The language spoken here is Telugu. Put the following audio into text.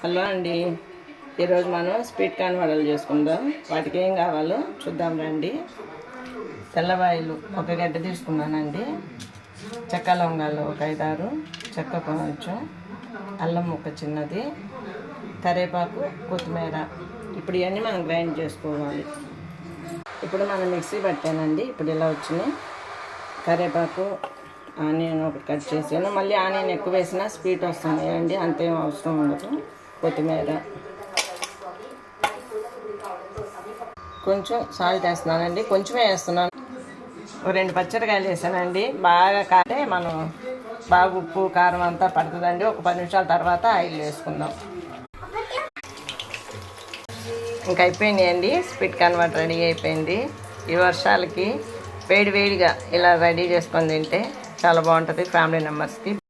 హలో అండి, ఈరోజు మనం స్వీట్ కార్న్ వడలు చేసుకుందాం. వాటికి ఏం కావాలో చూద్దాం రండి. తెల్లవాయిలు ఒక గడ్డ తీసుకున్నానండి, చెక్క లవంగాలు ఒక 5-6, చెక్క కొంచెం, అల్లం ముక్క చిన్నది, కరివేపాకు, కొత్తిమీర. ఇప్పుడు ఇవన్నీ మనం గ్రైండ్ చేసుకోవాలి. ఇప్పుడు మనం మిక్సీ పట్టానండి. ఇప్పుడు ఇలా వచ్చినాయి. కరివేపాకు, ఆనియన్ ఒకటి కట్ చేసాను. మళ్ళీ ఆనియన్ ఎక్కువ వేసినా స్వీట్ వస్తుంది అండి, అంతేం అవసరం ఉండదు. కొత్తిమీర, కొంచెం సాల్ట్ వేస్తున్నానండి, కొంచెమే వేస్తున్నాను. 2 పచ్చిమిరకాయలు వేసానండి. బాగా కాటే మనం బాగా ఉప్పు కారం అంతా పడుతుందండి. ఒక 10 నిమిషాల తర్వాత ఆయిల్ వేసుకుందాం. ఇంకా అయిపోయినాయండి. స్వీట్ కార్న్ వడ రెడీ అయిపోయింది. ఈ వర్షాలకి వేడివేడిగా ఇలా రెడీ చేసుకొని తింటే చాలా బాగుంటుంది ఫ్యామిలీ మెంబర్స్కి.